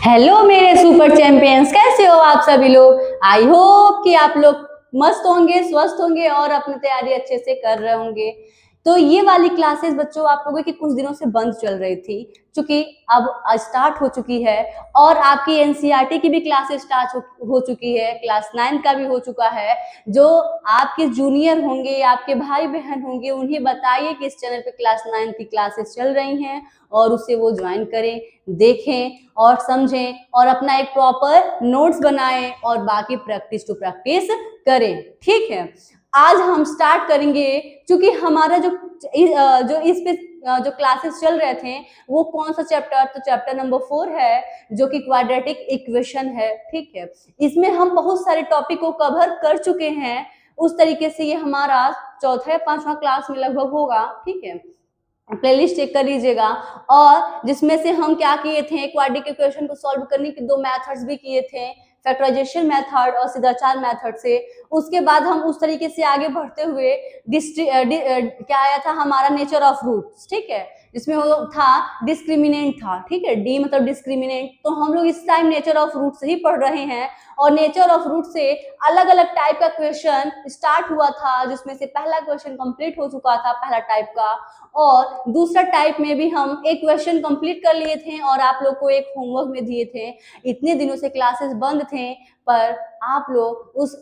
Hello मेरे super champions, कैसे हो आप सभी लोग। आई होप कि आप लोग मस्त होंगे, स्वस्थ होंगे और अपनी तैयारी अच्छे से कर रहे होंगे। तो ये वाली क्लासेस बच्चों आप लोगों की कुछ दिनों से बंद चल रही थी, क्योंकि अब स्टार्ट हो चुकी है और आपकी एनसीईआरटी की भी क्लासेस स्टार्ट हो चुकी है, क्लास 9 का भी हो चुका है। जो आपके जूनियर होंगे, आपके भाई बहन होंगे, उन्हें बताइए कि इस चैनल पे क्लास 9 की क्लासेस चल रही हैं और उसे वो ज्वाइन करें, देखें और समझें और अपना एक प्रॉपर नोट्स बनाएं और बाकी प्रैक्टिस टू प्रैक्टिस करें। ठीक है, आज हम स्टार्ट करेंगे, क्योंकि हमारा जो इस पे जो क्लासेस चल रहे थे वो कौन सा चैप्टर, तो चैप्टर नंबर 4 है जो कि क्वाड्रेटिक इक्वेशन है। ठीक है, इसमें हम बहुत सारे टॉपिक को कवर कर चुके हैं। उस तरीके से ये हमारा चौथा या 5वां क्लास में लगभग होगा। ठीक है, प्लेलिस्ट चेक कर लीजिएगा। और जिसमें से हम क्या किए थे, क्वाड्रेटिक इक्वेशन को सॉल्व करने के 2 मेथड्स भी किए थे, फैक्टराइजेशन मेथड और सिद्धाचार मेथड से। उसके बाद हम उस तरीके से आगे बढ़ते हुए क्या आया था हमारा, नेचर ऑफ रूट्स। ठीक है, जिसमें वो था डिस्क्रिमिनेंट था। ठीक है, डी मतलब डिस्क्रिमिनेंट। तो हम लोग इस टाइम नेचर ऑफ रूट से ही पढ़ रहे हैं और नेचर ऑफ रूट से अलग अलग टाइप का क्वेश्चन स्टार्ट हुआ था, जिसमें से पहला क्वेश्चन कंप्लीट हो चुका था, पहला टाइप का, और दूसरा टाइप में भी हम एक क्वेश्चन कंप्लीट कर लिए थे और आप लोग को एक होमवर्क में दिए थे। इतने दिनों से क्लासेस बंद थे पर आप लोग उस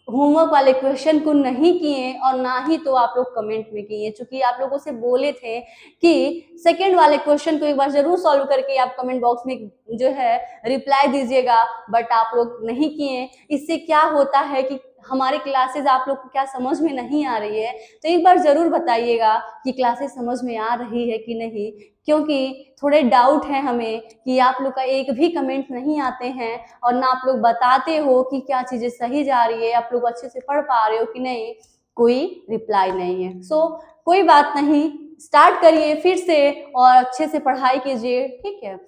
होमवर्क वाले क्वेश्चन को नहीं किए और ना ही तो आप लोग कमेंट में किए, क्योंकि आप लोगों से बोले थे कि सेकंड वाले क्वेश्चन को एक बार जरूर सॉल्व करके आप कमेंट बॉक्स में जो है रिप्लाई दीजिएगा, बट आप लोग नहीं किए। इससे क्या होता है कि हमारे क्लासेस आप लोग को क्या समझ में नहीं आ रही है, तो एक बार जरूर बताइएगा कि क्लासेस समझ में आ रही है कि नहीं, क्योंकि थोड़े डाउट है हमें कि आप लोग का एक भी कमेंट नहीं आते हैं और ना आप लोग बताते हो कि क्या चीजें सही जा रही है, आप लोग अच्छे से पढ़ पा रहे हो कि नहीं, कोई रिप्लाई नहीं है। सो कोई बात नहीं, स्टार्ट करिए फिर से और अच्छे से पढ़ाई कीजिए। ठीक है,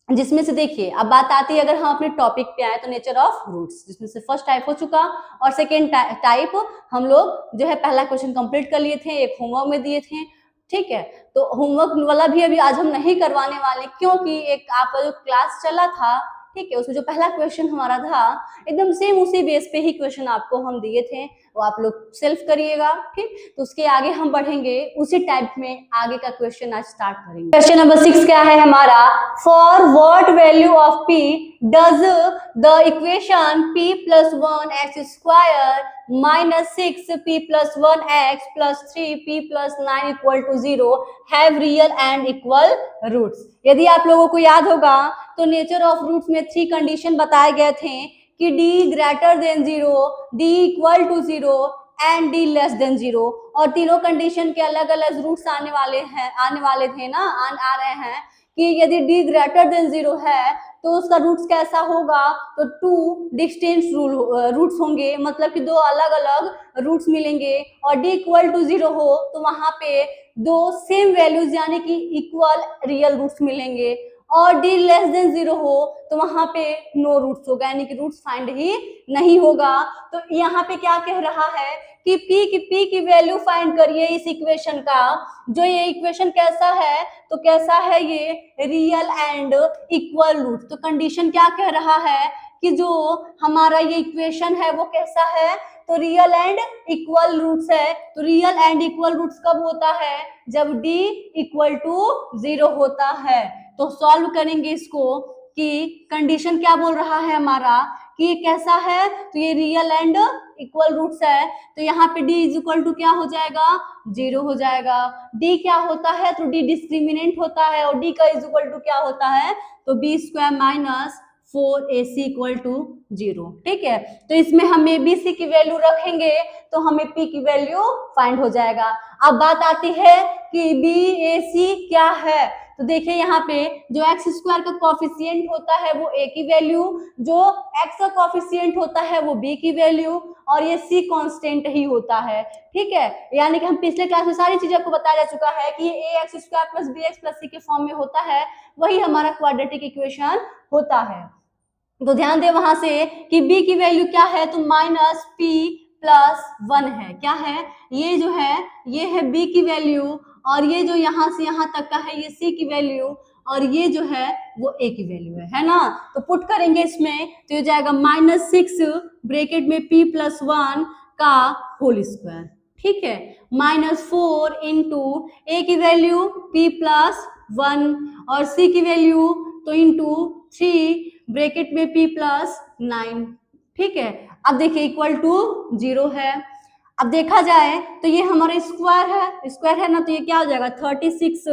जिसमें से देखिए अब बात आती है, अगर हम अपने टॉपिक पे आए तो नेचर ऑफ रूट्स, जिसमें से फर्स्ट टाइप हो चुका और सेकेंड टाइप हम लोग जो है पहला क्वेश्चन कंप्लीट कर लिए थे, एक होमवर्क में दिए थे। ठीक है, तो होमवर्क वाला भी अभी आज हम नहीं करवाने वाले, क्योंकि एक आपका जो क्लास चला था, ठीक है, उसमें जो पहला क्वेश्चन हमारा था एकदम सेम उसी बेस पे ही क्वेश्चन आपको हम दिए थे, वो आप लोग सेल्फ करिएगा। ठीक, तो उसके आगे हम बढ़ेंगे, उसी टाइप में आगे का क्वेश्चन आज स्टार्ट करेंगे। क्वेश्चन नंबर 6 क्या है हमारा, for what value of p does the equation p + 1x square - 6p + 1x + 3p + 9 = 0 have real and equal roots. यदि आप लोगों को याद होगा तो नेचर ऑफ रूट्स में 3 कंडीशन बताए गए थे कि d greater than 0, d equal to 0 and d less than 0, और तीनों कंडीशन के अलग अलग रूट्स आने वाले थे ना, आ रहे हैं कि यदि d ग्रेटर देन 0 है तो उसका रूट्स कैसा होगा, तो 2 डिस्टिंक्ट रूट्स होंगे, मतलब कि 2 अलग अलग रूट्स मिलेंगे, और d इक्वल टू 0 हो तो वहां पे 2 सेम वैल्यूज यानी कि इक्वल रियल रूट्स मिलेंगे, और d लेस देन 0 हो तो वहां पे नो रूट्स होगा, यानी कि रूट्स फाइंड ही नहीं होगा। तो यहाँ पे क्या कह रहा है कि p की वैल्यू फाइंड करिए इस इक्वेशन का। जो ये इक्वेशन कैसा है, तो कैसा है ये, रियल एंड इक्वल रूट। तो कंडीशन क्या कह रहा है कि जो हमारा ये इक्वेशन है वो कैसा है, तो रियल एंड इक्वल रूट्स है। तो रियल एंड इक्वल रूट्स कब होता है, जब d इक्वल टू 0 होता है। तो सॉल्व करेंगे इसको कि कंडीशन क्या बोल रहा है हमारा कि ये कैसा है, तो ये रियल एंड इक्वल रूट्स है। तो यहाँ पे d इज इक्वल टू क्या हो जाएगा, 0 हो जाएगा। d क्या होता है, तो d डिस्क्रिमिनेंट होता है, और d का इज इक्वल टू क्या होता है, तो b² - 4ac = 0। ठीक है, तो इसमें हम abc की वैल्यू रखेंगे तो हमें p की वैल्यू फाइंड हो जाएगा। अब बात आती है कि bac क्या है, तो देखिए यहाँ पे जो x स्क्वायर का कॉफिशिएंट होता है वो a की वैल्यू, जो x का कॉफिशिएंट होता है वो b की वैल्यू, और ये c कांस्टेंट ही होता है। ठीक है, यानी कि हम पिछले क्लास में सारी चीजें आपको बताया जा चुका है कि ये ax² + bx + c के फॉर्म में होता है, वही हमारा क्वाड्रेटिक इक्वेशन होता है। तो ध्यान दे वहां से कि b की वैल्यू क्या है, तो -p + 1 है। क्या है, ये जो है ये है b की वैल्यू, और ये जो यहाँ से यहाँ तक का है ये c की वैल्यू, और ये जो है वो ए की वैल्यू है ना। तो पुट करेंगे इसमें तो ये जाएगा -6 ब्रैकेट में p+1 का होल स्क्वायर, ठीक है, -4 इंटू ए की वैल्यू p+1 और सी की वैल्यू तो इंटू 3 ब्रैकेट में p+9, ठीक है। अब देखिए इक्वल टू 0 है। अब देखा जाए तो ये हमारा स्क्वायर है ना, तो ये क्या हो जाएगा 36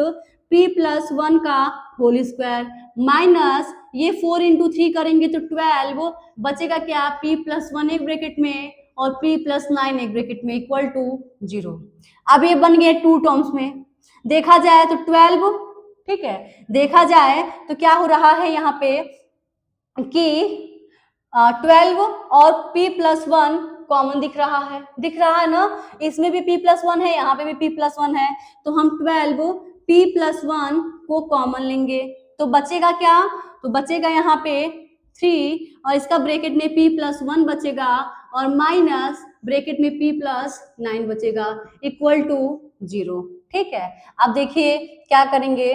p+1 का होल स्क्वायर माइनस ये 4 इंटू 3 करेंगे तो 12 बचेगा क्या p+1 एक ब्रैकेट में और p+9 एक ब्रैकेट में इक्वल टू 0। अब ये बन गए 2 टर्म्स में। देखा जाए तो 12, ठीक है, देखा जाए तो क्या हो रहा है यहाँ पे कि 12 और p+1 कॉमन दिख रहा है ना, इसमें भी p+1 है, यहाँ पे भी p+1 है, तो हम 12 p+1 को कॉमन लेंगे तो बचेगा क्या, तो बचेगा यहाँ पे 3 और इसका ब्रैकेट में p+1 बचेगा और माइनस ब्रैकेट में p+9 बचेगा इक्वल टू 0, ठीक है। अब देखिए क्या करेंगे,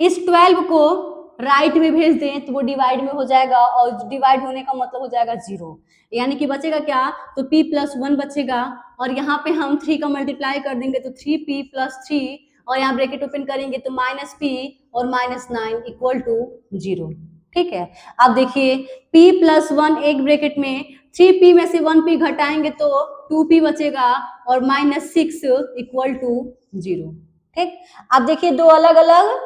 इस 12 को राइट में भेज दें तो वो डिवाइड में हो जाएगा और डिवाइड होने का मतलब हो जाएगा 0, यानी कि बचेगा क्या, तो p+1 बचेगा और यहाँ पे हम 3 का मल्टीप्लाई कर देंगे तो 3p+3 और यहाँ ब्रैकेट ओपन करेंगे तो -p और -9 इक्वल टू 0, ठीक है। अब देखिए p+1 एक ब्रैकेट में 3p में से 1p घटाएंगे तो 2p बचेगा और -6 इक्वल टू 0, ठीक। अब देखिए दो अलग अलग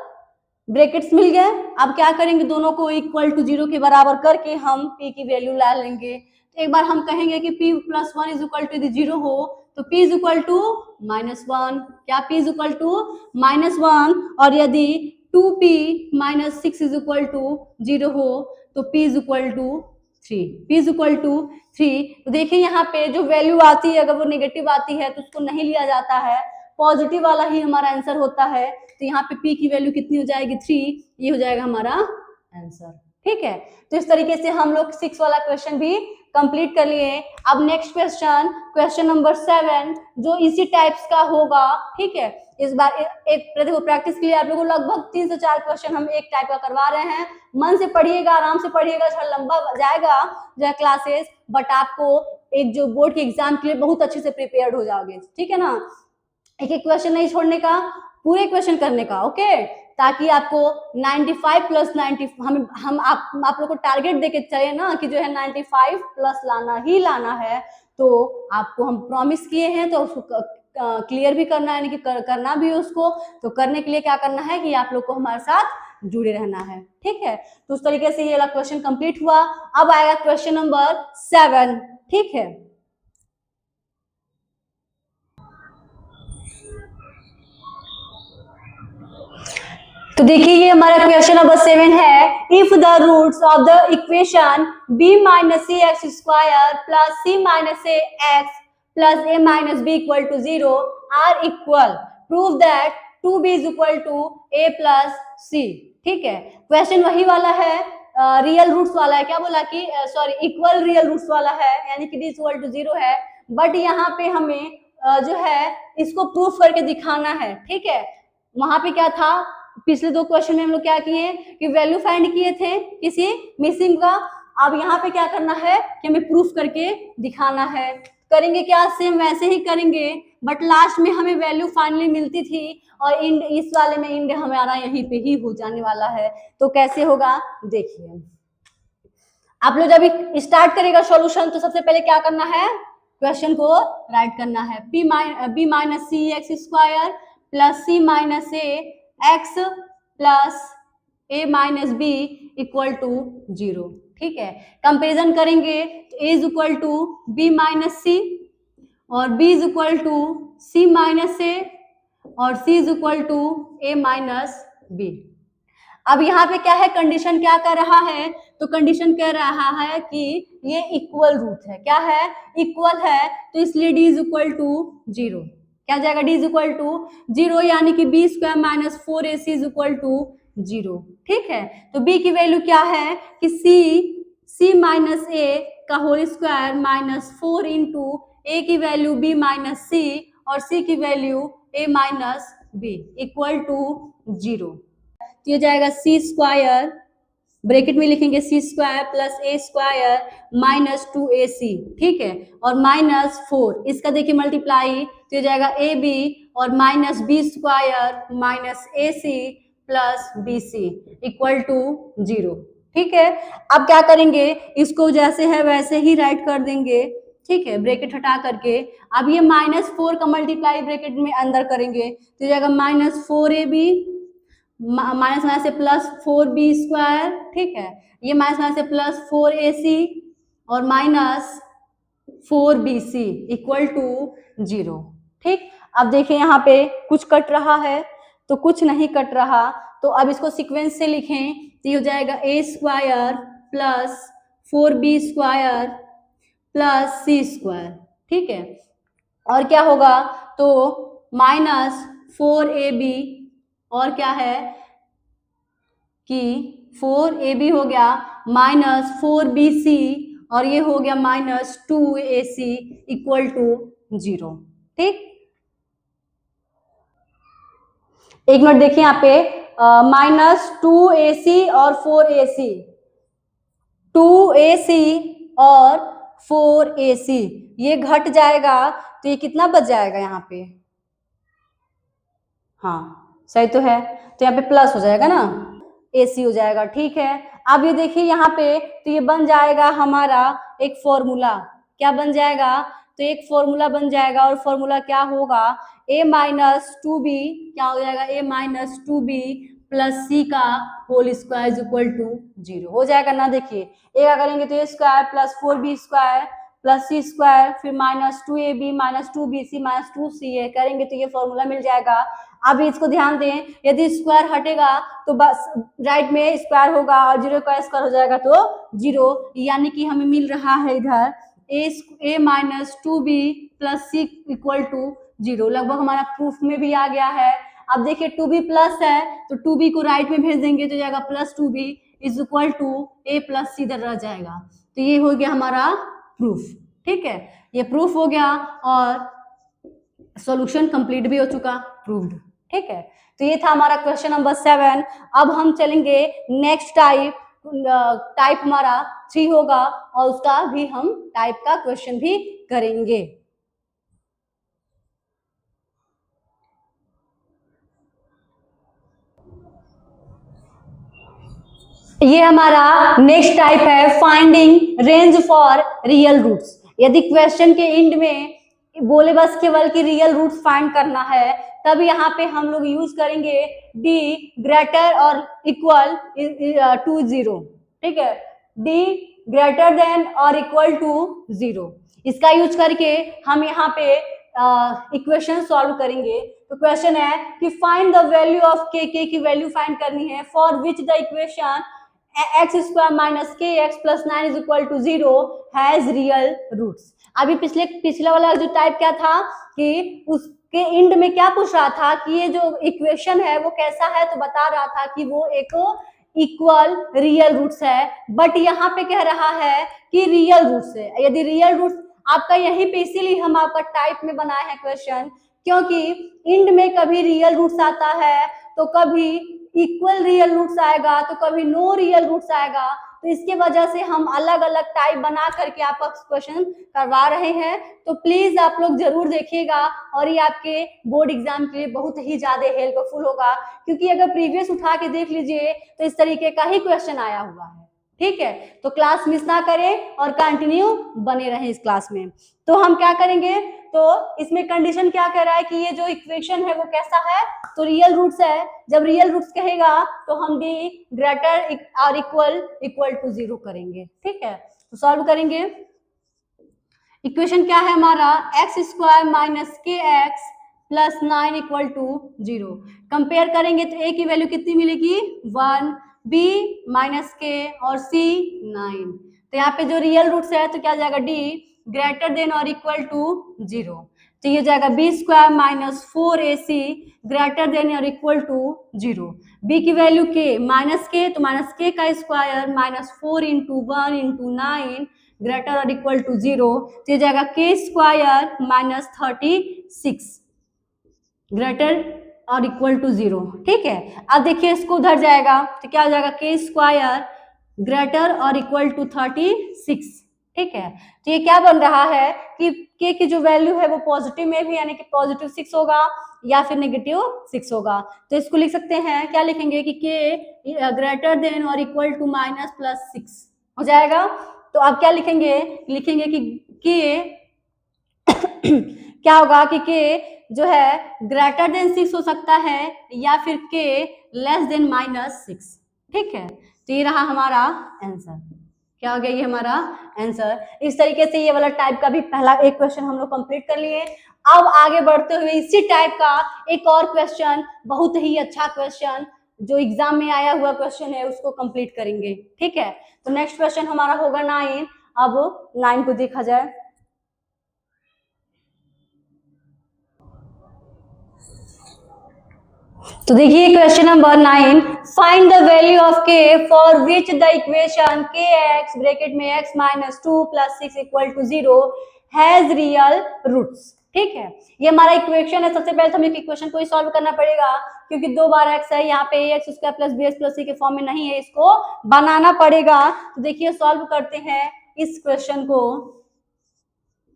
ब्रैकेट्स मिल गए। अब क्या करेंगे, दोनों को इक्वल टू 0 के बराबर करके हम p की वैल्यू ला लेंगे। तो एक बार हम कहेंगे कि p+1 इज इक्वल टू यदि 0 हो तो p इज इक्वल टू -1, क्या p इज इक्वल टू -1 और यदि 2p -6 इज इक्वल टू 0 हो तो p is equal to 3, p is equal to 3। तो देखिए यहाँ पे जो वैल्यू आती है अगर वो नेगेटिव आती है तो उसको नहीं लिया जाता है, पॉजिटिव वाला ही हमारा आंसर होता है। तो यहाँ पे p की वैल्यू कितनी हो जाएगी 3, ये हो जाएगा हमारा आंसर, ठीक है। तो इस तरीके से हम लोग 6 वाला क्वेश्चन भी कंप्लीट कर लिए। अब नेक्स्ट क्वेश्चन नंबर 7 जो इसी टाइप्स का होगा, ठीक है। इस बार एक देखो प्रैक्टिस के लिए आप लोगों को लगभग 3 से 4 क्वेश्चन हम एक टाइप का करवा रहे हैं। मन से पढ़िएगा, आराम से पढ़िएगा, थोड़ा लंबा जाएगा जो है क्लासेस, बट आपको एक जो बोर्ड के एग्जाम के लिए बहुत अच्छे से प्रिपेयर्ड हो जाओगे, ठीक है ना। एक एक क्वेश्चन नहीं छोड़ने का, पूरे क्वेश्चन करने का, ओके, ताकि आपको 95 प्लस 90 हम आप लोग को टारगेट देके चले ना कि जो है 95 प्लस लाना है। तो आपको हम प्रॉमिस किए हैं तो उसको क्लियर भी करना है, यानी कि करना भी उसको। तो करने के लिए क्या करना है कि आप लोग को हमारे साथ जुड़े रहना है, ठीक है। तो उस तरीके से ये वाला क्वेश्चन कंप्लीट हुआ। अब आएगा क्वेश्चन नंबर 7, ठीक है। तो देखिए ये हमारा क्वेश्चन नंबर 7 है, if the roots of the equation b - cx square plus c - ax plus a - b equal to 0 are equal, prove that 2b is equal to a plus c, ठीक है। Question वही वाला है, real roots वाला है, क्या बोला कि सॉरी इक्वल रियल रूट्स वाला है, यानी कि d इक्वल टू 0 है, बट यहाँ पे हमें जो है इसको प्रूफ करके दिखाना है, ठीक है। वहां पे क्या था, पिछले 2 क्वेश्चन में हम लोग क्या किए कि वैल्यू फाइंड किए थे किसी मिसिंग का। अब यहाँ पे क्या करना है कि हमें प्रूफ करके दिखाना है। करेंगे क्या, सेम वैसे ही करेंगे, बट लास्ट में हमें वैल्यू फाइनली मिलती थी और इंड इस वाले में इंड हमारा यहीं पे ही हो जाने वाला है। तो कैसे होगा देखिए, आप लोग जब स्टार्ट करेगा सॉल्यूशन तो सबसे पहले क्या करना है, क्वेश्चन को राइट करना है। b - cx square plus c - a x plus a minus b equal to 0, ठीक है। कंपेरिजन करेंगे तो a is equal to b minus c और b is equal to c minus a और c is equal to a minus b. अब यहाँ पे क्या है, कंडीशन क्या कर रहा है, तो कंडीशन कह रहा है कि ये इक्वल रूट है, क्या है, इक्वल है, तो इसलिए d इज इक्वल टू 0, क्या जाएगा, d इज इक्वल टू 0, यानी कि b square minus 4ac is equal to 0, ठीक है। तो b की वैल्यू क्या है कि c माइनस a का whole square minus 4 into a की वैल्यू b माइनस c और c की value a minus b equal to 0। तो ये जाएगा सी स्क्वायर, ब्रैकेट में लिखेंगे C square plus A square minus 2ac, ठीक है, और माइनस 4, इसका देखिए मल्टीप्लाई, तो ये जाएगा ए बी और minus B square minus A C plus B C equal to 0, ठीक है। अब क्या करेंगे, इसको जैसे है वैसे ही राइट कर देंगे, ठीक है, ब्रैकेट हटा करके। अब ये -4 का मल्टीप्लाई ब्रैकेट में अंदर करेंगे, तो जाएगा -4ab माइनस माइनस से +4b स्क्वायर, ठीक है, ये माइनस माइनस से +4ac और माइनस 4bc इक्वल टू 0, ठीक। अब देखिए यहाँ पे कुछ कट रहा है तो कुछ नहीं कट रहा, तो अब इसको सीक्वेंस से लिखें, तो ये हो जाएगा a square plus 4b square plus C square, ठीक है, और क्या होगा, तो -4ab और क्या है कि 4ab हो गया -4bc और ये हो गया -2ac इक्वल टू 0, ठीक। एक मिनट देखिए यहाँ पे -2ac और 4ac, 2ac और 4ac ये घट जाएगा, तो ये कितना बच जाएगा यहाँ पे, हाँ सही तो है, तो यहाँ पे प्लस हो जाएगा ना, ac हो जाएगा, ठीक है। अब ये देखिए यहाँ पे, तो ये बन जाएगा हमारा एक फॉर्मूला, क्या बन जाएगा, तो एक फॉर्मूला बन जाएगा, और फॉर्मूला क्या होगा, a-2b क्या हो जाएगा, a-2b प्लस सी का होल स्क्वायर इक्वल टू 0 हो जाएगा ना। देखिए ए क्या करेंगे, तो a square plus 4b square plus C square फिर -2ab minus 2bc minus 2ca करेंगे तो ये फॉर्मूला मिल जाएगा। अब इसको ध्यान दें, यदि स्क्वायर हटेगा तो बस राइट में स्क्वायर होगा और 0 का स्क्वायर हो जाएगा तो 0, यानी कि हमें मिल रहा है इधर a-2b plus C equal to 0। लगभग हमारा प्रूफ में भी आ गया है। अब देखिए 2b प्लस है तो 2b को राइट में भेज देंगे तो जाएगा +2b is equal to a plus c इधर रह जाएगा। तो ये हो गया हमारा प्रूफ, ठीक है, ये प्रूफ हो गया और सॉल्यूशन कंप्लीट भी हो चुका, प्रूव्ड, ठीक है। तो ये था हमारा क्वेश्चन नंबर 7। अब हम चलेंगे नेक्स्ट टाइप हमारा 3 होगा और उसका भी हम टाइप का क्वेश्चन भी करेंगे। ये हमारा नेक्स्ट टाइप है finding range for real roots. यदि क्वेश्चन के एंड में बोले बस केवल कि रियल रूट्स फाइंड करना है तब यहाँ पे हम लोग यूज करेंगे d ग्रेटर और इक्वल टू 0, ठीक है, d ग्रेटर देन और इक्वल टू 0। इसका यूज करके हम यहाँ पे इक्वेशन सॉल्व करेंगे। तो क्वेश्चन है कि find the value of k की वैल्यू फाइंड करनी है for which the equation x square minus kx plus 9 is equal to 0 has real roots. अभी पिछला वाला जो टाइप क्या था कि उसके एंड में क्या पूछ रहा था कि ये जो इक्वेशन है वो कैसा है, तो बता रहा था कि वो एक इक्वल रियल रूट्स है, बट यहाँ पे कह रहा है कि रियल रूट्स है। यदि रियल रूट्स आपका यहीं पे, इसीलिए हम आपका टाइप में बनाए हैं क्वेश्चन, क्योंकि एंड में कभी रियल रूट्स आता है तो कभी इक्वल रियल रूट्स आएगा तो कभी नो रियल रूट्स आएगा। तो इसके वजह से हम अलग अलग टाइप बना करके आपका क्वेश्चन करवा रहे हैं। तो प्लीज आप लोग जरूर देखिएगा और ये आपके बोर्ड एग्जाम के लिए बहुत ही ज्यादा हेल्पफुल होगा, क्योंकि अगर प्रीवियस उठा के देख लीजिए तो इस तरीके का ही क्वेश्चन आया हुआ है, ठीक है। तो क्लास मिस ना करें और कंटिन्यू बने रहें इस क्लास में। तो हम क्या करेंगे, तो इसमें कंडीशन क्या कह रहा है कि ये जो इक्वेशन है वो कैसा है, तो रियल रूट्स है। जब रियल रूट्स कहेगा तो हम d ग्रेटर और इक्वल टू 0 करेंगे, ठीक है। तो सॉल्व करेंगे। इक्वेशन क्या है हमारा, x square minus kx plus 9 equal to 0। Compare करेंगे तो a की वैल्यू कितनी मिलेगी 1, b माइनस k और c 9। तो यहाँ पे जो रियल रूट्स है तो क्या जाएगा d ग्रेटर देन और इक्वल टू 0। तो ये जाएगा b square minus 4ac greater than और इक्वल टू 0। b की वैल्यू k माइनस k, तो माइनस k का square minus 4 into 1 into 9 greater और इक्वल टू 0। तो ये जाएगा k स्क्वायर माइनस 36 ग्रेटर और इक्वल टू 0। ठीक है, अब देखिए इसको उधर जाएगा तो क्या हो जाएगा, के स्क्वायर ग्रेटर और इक्वल टू 36। ठीक है, तो ये क्या बन रहा है कि के की जो वैल्यू है वो पॉजिटिव में भी यानी कि पॉजिटिव 6 होगा या फिर नेगेटिव 6 होगा। तो इसको लिख सकते हैं, क्या लिखेंगे कि के ग्रेटर देन और इक्वल टू माइनस प्लस 6 हो जाएगा। तो अब क्या लिखेंगे, लिखेंगे कि के क्या होगा कि के जो है ग्रेटर देन 6 हो सकता है या फिर के लेस देन माइनस 6। ठीक है, तो ये रहा हमारा आंसर। क्या हो गया, ये हमारा आंसर। इस तरीके से ये वाला टाइप का भी पहला एक क्वेश्चन हम लोग कंप्लीट कर लिए। अब आगे बढ़ते हुए इसी टाइप का एक और क्वेश्चन, बहुत ही अच्छा क्वेश्चन जो एग्जाम में आया हुआ क्वेश्चन है, उसको कंप्लीट करेंगे। ठीक है, तो नेक्स्ट क्वेश्चन हमारा होगा 9। अब 9 को देखा जाए। तो देखिए question number 9, find the value of K for which the equation K X bracket में x minus 2 plus 6 equal to 0 has real roots. ठीक है, ये हमारा इक्वेशन है। सबसे पहले तो हमें इक्वेशन को ही सॉल्व करना पड़ेगा क्योंकि 2 बार x है, यहाँ पे ax square plus bx plus c के फॉर्म में नहीं है, इसको बनाना पड़ेगा। तो देखिए सॉल्व करते हैं इस क्वेश्चन को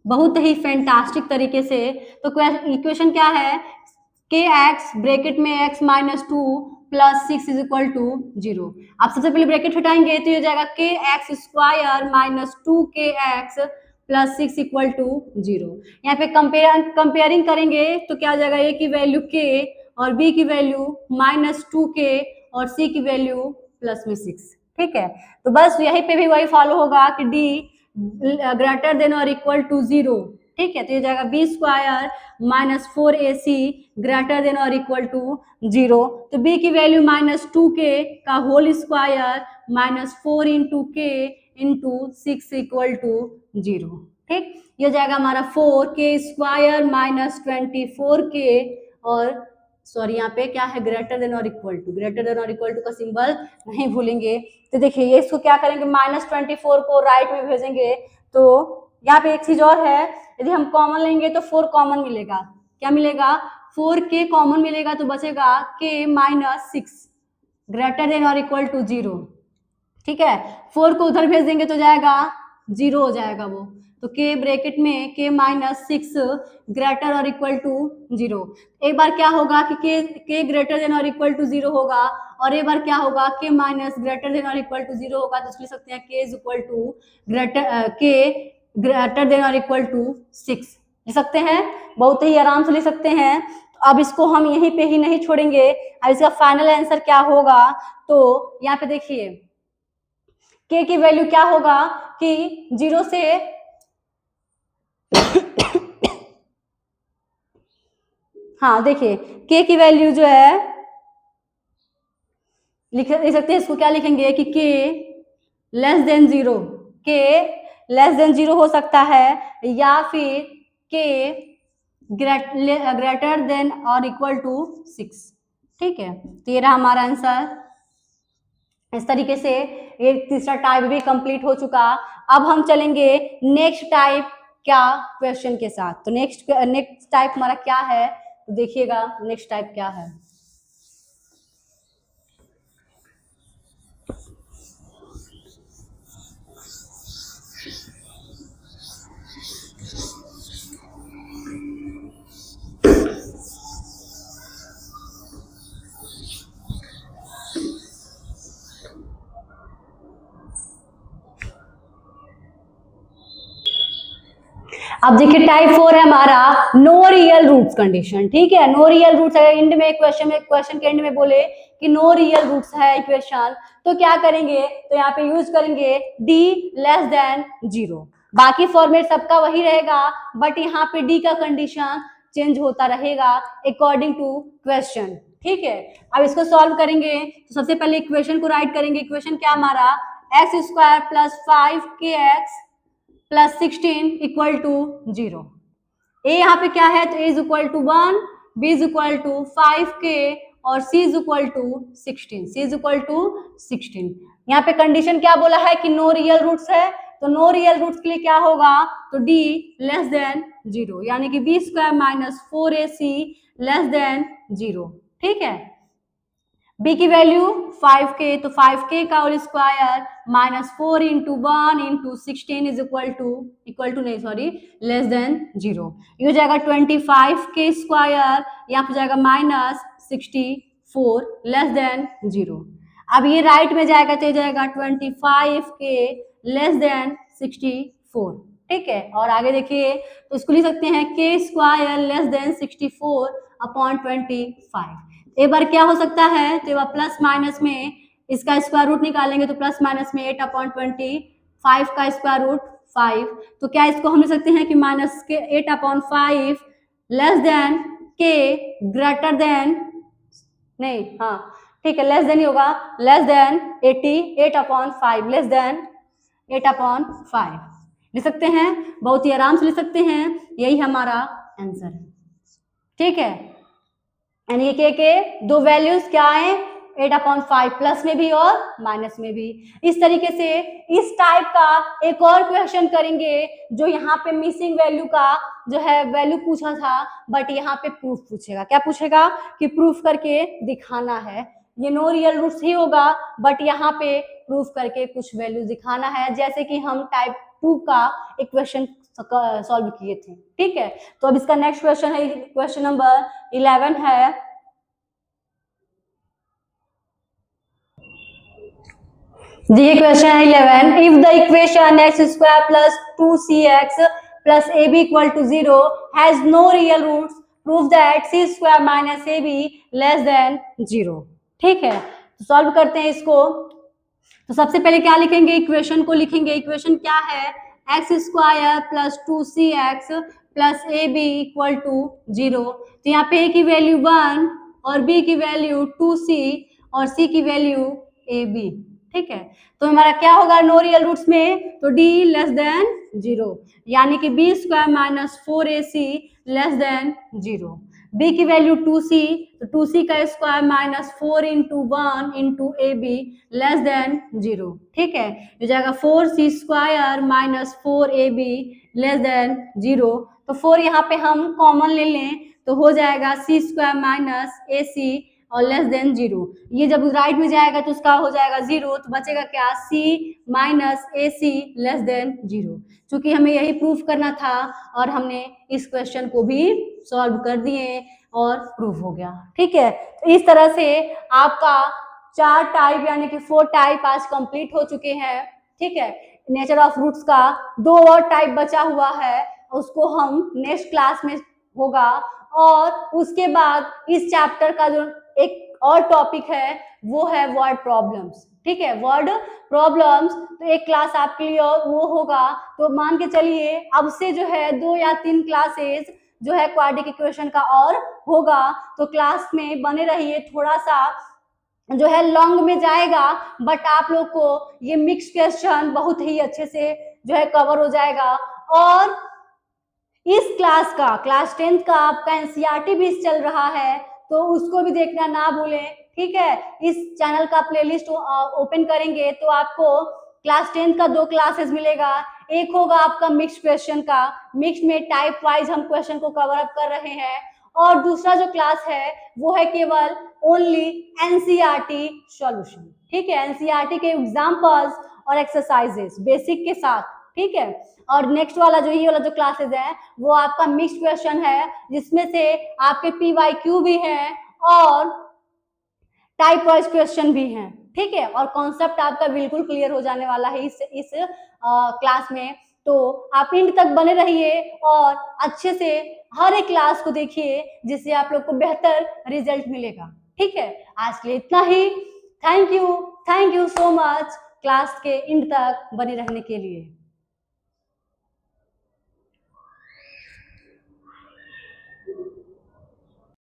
बहुत ही फैंटास्टिक तरीके से। तो इक्वेशन क्या है, के एक्स ब्रैकेट में x minus 2 plus 6 is equal to 0। आप सबसे पहले ब्रैकेट हटाएंगे तो ये जाएगा के एक्स स्क्वायर माइनस 2 के एक्स प्लस 6 इक्वल टू 0। यहाँ पे कंपेयरिंग करेंगे तो क्या आ जाएगा, ए की वैल्यू के और बी की वैल्यू माइनस 2 के और सी की वैल्यू प्लस में 6। ठीक है, तो बस यहीं पे भी वही फॉलो होगा कि डी ग्रेटर देन और इक्वल टू 0। ठीक है, तो ये जाएगा B square minus 4ac greater than और इक्वल टू 0। तो b की वैल्यू माइनस 2k का whole square minus 4 into K into 6 equal to 0। ठीक, ये जाएगा हमारा 4k स्क्वायर माइनस 24k और सॉरी यहाँ पे क्या है, ग्रेटर देन और इक्वल टू, ग्रेटर देन और इक्वल टू का सिंबल नहीं भूलेंगे। तो देखिए ये इसको क्या करेंगे, माइनस 24 को राइट में भेजेंगे। तो यहाँ पे एक चीज और है, यदि हम कॉमन लेंगे तो 4 कॉमन मिलेगा। क्या मिलेगा, 4k कॉमन मिलेगा तो बचेगा k माइनस 6 ग्रेटर देन और इक्वल टू 0। ठीक है, 4 को उधर भेज देंगे तो जाएगा 0 हो जाएगा वो। तो k ब्रैकेट में k माइनस 6 ग्रेटर और इक्वल टू 0। एक बार क्या होगा कि k ग्रेटर देन और इक्वल टू 0 होगा और एक बार क्या होगा k माइनस ग्रेटर देन और इक्वल टू 0 होगा। तो लिख सकते हैं k is equal to greater than और इक्वल टू 6 लिख सकते हैं, बहुत ही आराम से लिख सकते हैं। तो अब इसको हम यहीं पे ही नहीं छोड़ेंगे। अब इसका फाइनल आंसर क्या होगा, तो यहाँ पे देखिए k की वैल्यू क्या होगा कि 0 से हाँ देखिए k की वैल्यू जो है लिख सकते हैं, इसको क्या लिखेंगे कि k less than 0, k less than 0 हो सकता है या फिर k ग्रेटर देन और इक्वल टू 6। ठीक है, तो ये रहा हमारा आंसर। इस तरीके से ये तीसरा टाइप भी कंप्लीट हो चुका। अब हम चलेंगे नेक्स्ट टाइप क्या क्वेश्चन के साथ। तो नेक्स्ट टाइप हमारा क्या है, तो देखिएगा नेक्स्ट टाइप क्या है। अब देखिए टाइप 4 है हमारा नो रियल रूट्स कंडीशन। ठीक है, नो रियल रूट्स अगर एंड में क्वेश्चन के एंड में बोले कि नो रियल रूट्स है इक्वेशन, तो क्या करेंगे, तो यहाँ पे यूज करेंगे d लेस देन 0। बाकी फॉर्मेट सबका वही रहेगा बट यहाँ पे d का कंडीशन चेंज होता रहेगा अकॉर्डिंग टू क्वेश्चन। ठीक है, अब इसको सॉल्व करेंगे तो सबसे पहले इक्वेशन को राइट करेंगे। इक्वेशन क्या हमारा, x square plus 5kx plus 16 equal to 0। A यहाँ पे क्या है, तो a is equal to 1, b is equal to 5k और c is equal to 16, c is equal to 16। यहाँ पे कंडीशन क्या बोला है कि नो रियल रूट्स है, तो नो रियल रूट्स के लिए क्या होगा, तो d लेस देन 0 यानी कि B square minus 4ac less than 0। ठीक है, b की वैल्यू 5k, तो 5k का whole square minus 4 into 1 into 16 is equal to नहीं सॉरी लेस देन 0। ये हो जाएगा 25k स्क्वायर, यहाँ पे जाएगा माइनस 64 लेस देन 0। अब ये राइट में जाएगा तो जाएगा 25k लेस देन 64। ठीक है, और आगे देखिए तो इसको लिख सकते हैं k square less than 64 upon 25। एक बार क्या हो सकता है, तो प्लस माइनस में इसका स्क्वायर रूट निकालेंगे तो प्लस माइनस में 8 अपॉन 25 का स्क्वायर रूट 5, तो क्या इसको हम लिख सकते हैं कि माइनस के 8 अपॉन 5 लेस देन के ग्रेटर देन नहीं, हाँ ठीक है, लेस देन ही होगा, less than 88 upon 5 less than 8 upon 5 लिख सकते हैं, बहुत ही आराम से लिख सकते हैं, यही हमारा आंसर है। ठीक है, यानी के दो वैल्यूज क्या है 8 अपॉन 5 प्लस में भी और माइनस में भी। इस तरीके से इस टाइप का एक और क्वेश्चन करेंगे जो यहाँ पे मिसिंग वैल्यू का जो है वैल्यू पूछा था, बट यहाँ पे प्रूफ पूछेगा। क्या पूछेगा कि प्रूफ करके दिखाना है। ये नो रियल रूट्स ही होगा, बट यहाँ पे प्रूफ करके कुछ वैल्यू दिखाना है, जैसे कि हम टाइप 2 का एक क्वेश्चन सॉल्व किए थे। ठीक है, तो अब इसका नेक्स्ट क्वेश्चन है क्वेश्चन नंबर 11 है। ये क्वेश्चन है 11, if the equation x square plus 2cx plus ab equal to 0 has no real roots, prove that c square minus ab less than 0। ठीक है, तो सॉल्व करते हैं इसको। तो सबसे पहले क्या लिखेंगे, इक्वेशन को लिखेंगे। इक्वेशन क्या है, x square plus 2cx plus ab equal to 0। तो यहाँ पे a की वैल्यू 1 और b की वैल्यू 2c और c की वैल्यू ab। ठीक है, तो हमारा क्या होगा नो रियल रूट्स में, तो d लेस देन 0, यानी कि b square minus 4ac less than 0। b की वैल्यू 2c, तो 2c का square minus 4 into 1 into ab less than 0। ठीक है, हो जाएगा 4c square minus 4ab less than 0। तो 4 यहाँ पे हम कॉमन ले लें तो हो जाएगा c स्क्वायर माइनस ac और लेस देन 0। ये जब राइट में जाएगा तो उसका हो जाएगा 0, तो बचेगा क्या c minus ac less than 0। चूंकि हमें यही प्रूफ करना था और हमने इस क्वेश्चन को भी सॉल्व कर दिए और प्रूफ हो गया। ठीक है, तो इस तरह से आपका 4 टाइप यानी कि 4 टाइप आज कंप्लीट हो चुके हैं। ठीक है, नेचर ऑफ रूट्स का 2 और टाइप बचा हुआ है, उसको हम नेक्स्ट क्लास में होगा। और उसके बाद इस चैप्टर का जो एक और टॉपिक है वो है वर्ड प्रॉब्लम्स। ठीक है, वर्ड प्रॉब्लम्स, तो एक क्लास आपके लिए और वो होगा। तो मान के चलिए अब से जो है 2 या 3 क्लासेस जो है क्वाड्रेटिक इक्वेशन का और होगा, तो क्लास में बने रहिए। थोड़ा सा जो है लॉन्ग में जाएगा, बट आप लोग को ये मिक्स क्वेश्चन बहुत ही अच्छे से जो है कवर हो जाएगा। और इस क्लास का क्लास 10th का आपका एनसीईआरटी भी चल रहा है, तो उसको भी देखना ना भूलें। ठीक है, इस चैनल का प्लेलिस्ट ओपन करेंगे तो आपको क्लास 10th का 2 क्लासेस मिलेगा। एक होगा आपका मिक्स क्वेश्चन का, मिक्स में टाइप वाइज हम क्वेश्चन को कवर अप कर रहे हैं, और दूसरा जो क्लास है वो है केवल ओनली एनसीईआरटी सॉल्यूशन। ठीक है, एनसीईआरटी के एग्जांपल्स और एक्सरसाइजेस बेसिक के साथ। ठीक है, और नेक्स्ट वाला जो ये वाला जो क्लासेस है वो आपका मिक्स क्वेश्चन है, जिसमें से आपके PYQ भी हैं और टाइप वाइज क्वेश्चन भी हैं। ठीक है, और कॉन्सेप्ट आपका बिल्कुल क्लियर हो जाने वाला है इस क्लास में। तो आप एंड तक बने रहिए और अच्छे से हर एक क्लास को देखिए, जिससे आप लोग को बेहतर रिजल्ट मिलेगा। ठीक है, आज के लिए इतना ही। Thank you so much class के एंड तक बने रहने के लिए।